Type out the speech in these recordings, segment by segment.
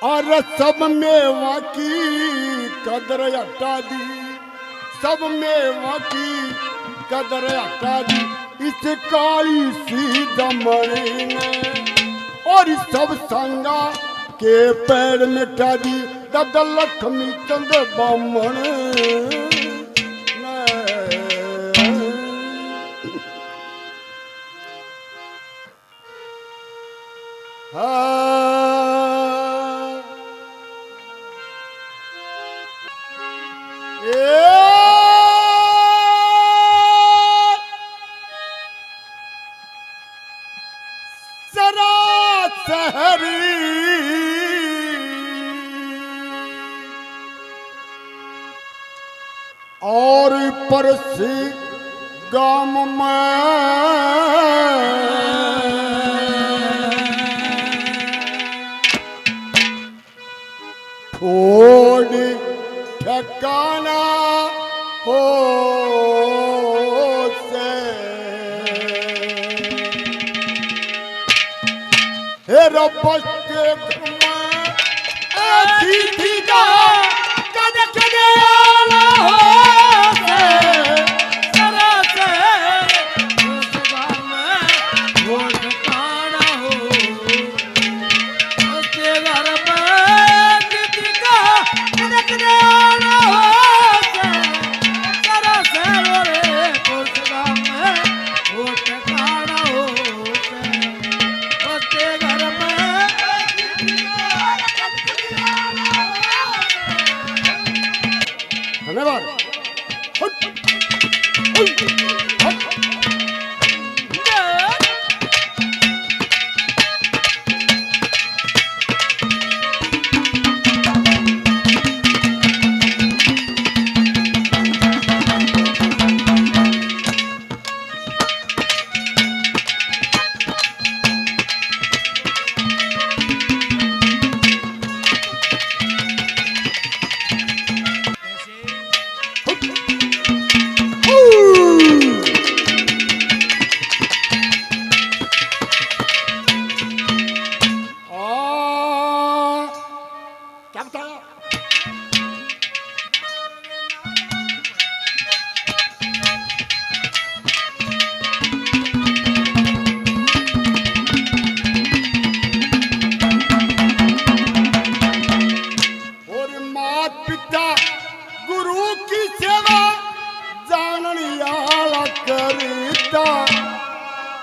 और सब मेवा की कदर हटा दी, सब मेवा की कदर हटा दी इस काली सी दमड़ी ने, और सब संगा के पैर मिटा दी दादा लक्ष्मी चंद बामण और परसी गाम में थोड़ी ठिकाना हो से हे रब के घुमा अतिथि का कद कद आला हो धन्यवाद।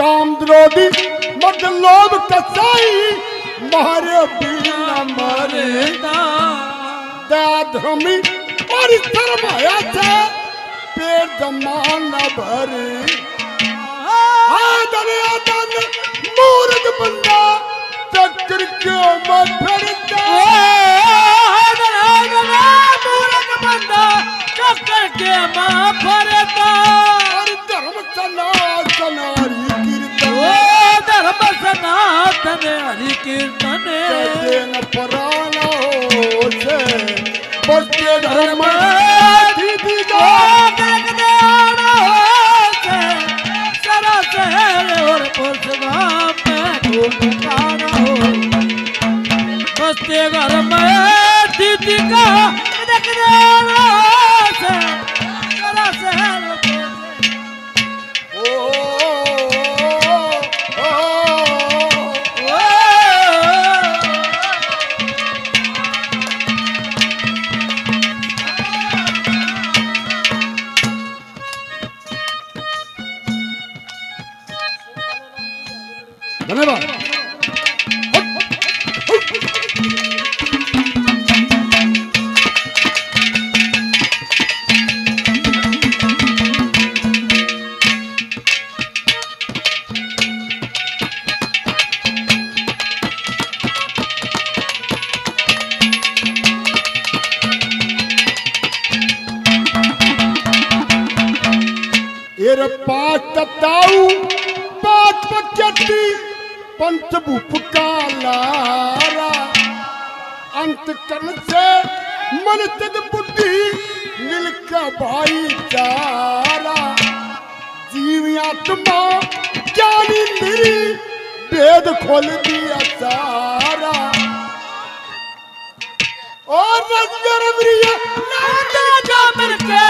काम द्रोधी मत लोभ कसाई मारे बिना मरता दया धर्मी और धर्माया से पेट जमान भरे दरिया दन मूर्ख बंदा चक्कर क्यों मत फिरता मूर्ख बंदा चक्कर के मां फिरता और धर्म चला चनारी धर्म सनातन हरि कीर्तन न पराना हो से बच्चे धर्म दीदी का देखने आना हो से सारा शहर और पुरसगाम में ढूंढना हो बच्चे घर में दीदी का देखने आना हो से सारा शहर धन्यवाद। एर पाठ ताऊ पाठ पचती पंच भूप का लारा अंत कर्ण से मन तक बुद्धि मिलकर भाईचारा जीव आत्मा ज्ञानी मेरी वेद खोल दिया सारा वज्रवीर्य राजा मिलके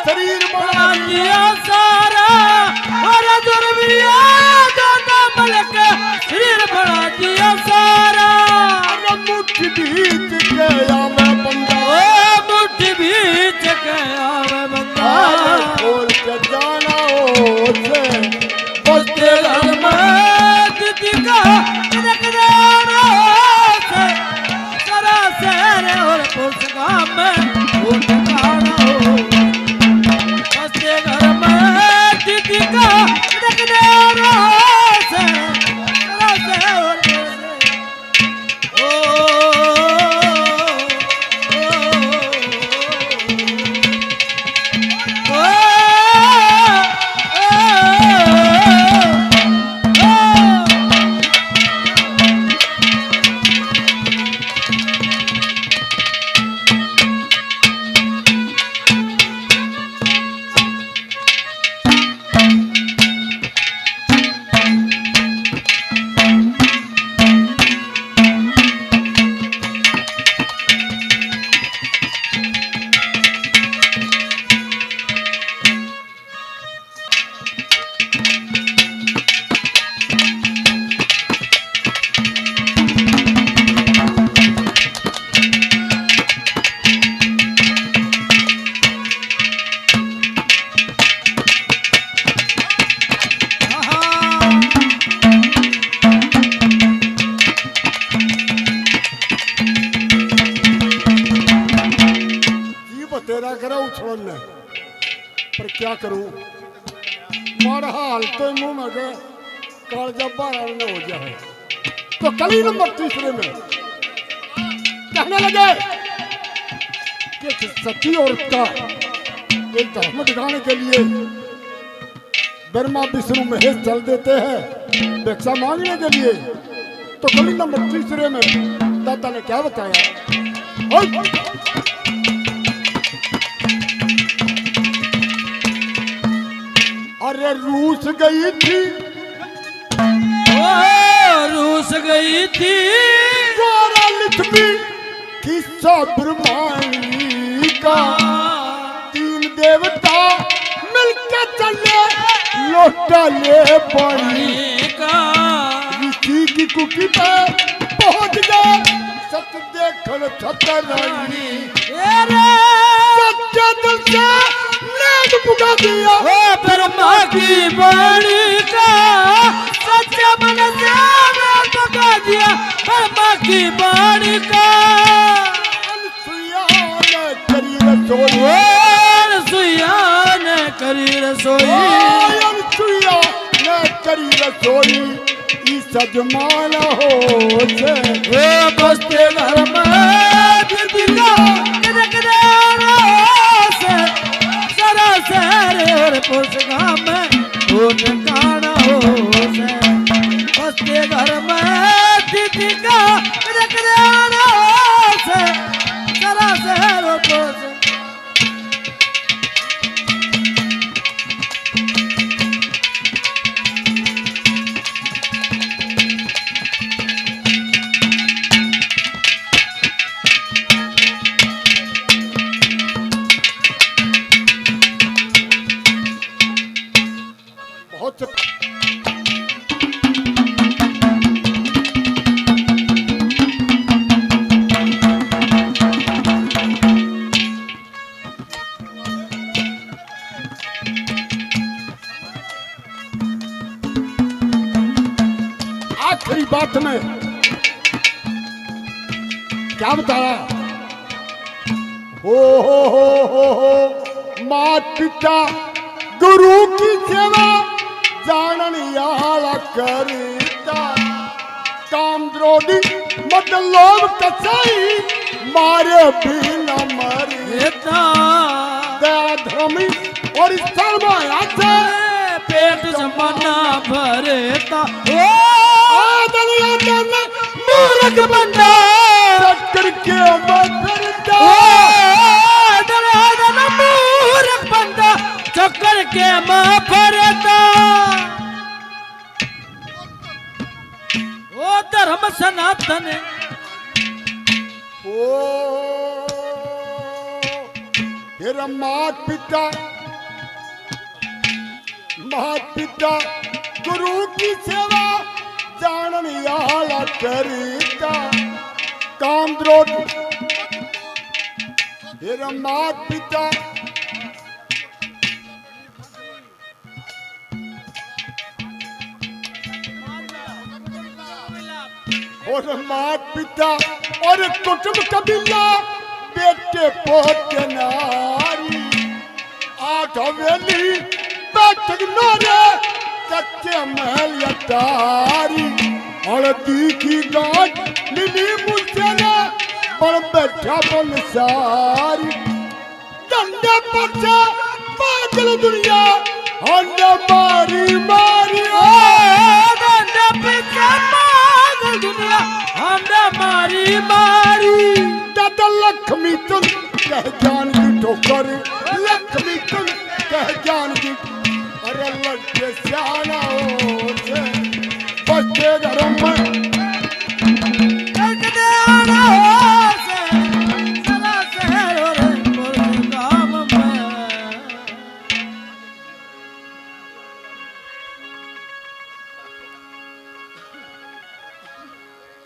शरीर बना दिया सारा और दुर्विया दाना मिलके शरीर बना दिया सारा मुट्ठी बीच गया मैं बंदा ओ मुट्ठी बीच गया मैं बंदा खोल के जाना हो से बस्ते घर में दीदी का रखदारा से सरा से और पुसगा में वो ठिकाना हो बस्ते घर में दीदी का रखदारा से सरा से और तेरा करा उछोड़ने पर क्या करूं मारा हाल तो मुंह में गए काल जब बारह न हो जाए तो कल ही नंबर तीसरे में कहने लगे कि सच्ची औरत का एक धर्म दिखाने के लिए ब्रह्मा विष्णु महेश चल देते हैं भिक्षा मांगने के लिए तो कल ही नंबर तीसरे में दादा ने क्या बताया अरे रूस गई थी ओ रूस गई थी द्वारा लिखवी किस्सा ब्रह्मांडी का तीन देवता मिलकर चले लोटा ले पानी का ऋषि की कुकी पे पहुंच गए सत्य देखल छतरानी सच्चा दिल से नेक पुका दिया ओ ब्रह्मा की वाणी का सच्चा मन से मैं पुका दिया ब्रह्मा की वाणी का सुइया ने करी रसोई ओ सुइया ने करी रसोई सुइया ने करी रसोई ई सजमान हो से ओ बस्ते घर में दिदिका रखदारा से सरा से और पुसगा में वो ठिकाना हो से बस्ते घर में दिदिका रखदारा से सरा से और पुसगा आखिरी बात में क्या बताया हो मात पिता गुरु की सेवा जानन याला करता काम द्रोही मत लोभ कसाई मारे भी न मरता दया धर्मी और शर्माया से पेट जमाना भरता मूर्ख बंदा चक्कर के मरता मूर्ख बंदा चक्कर के मां भरता ओ धर्म सनातन ओ तेरा मात पिता गुरु की सेवा जानन आला करता काम द्रोह तेरा मात पिता और मात पिता और कुटुंब कबीला बेटे पोते नारी आठ हवेली बैठक नारे कच्चे महल अटारी और की गांठ मिली मुझसे ने पर बैठा बन सारी डंडे पर से पागल दुनिया हंडे मारी मारी डंडे पीछे पागल दुनिया हमने मारी मारी दादा लक्ष्मी तुम कह जान की ठोकर लक्ष्मी तुम कह जान की अरे लगे श्याना हो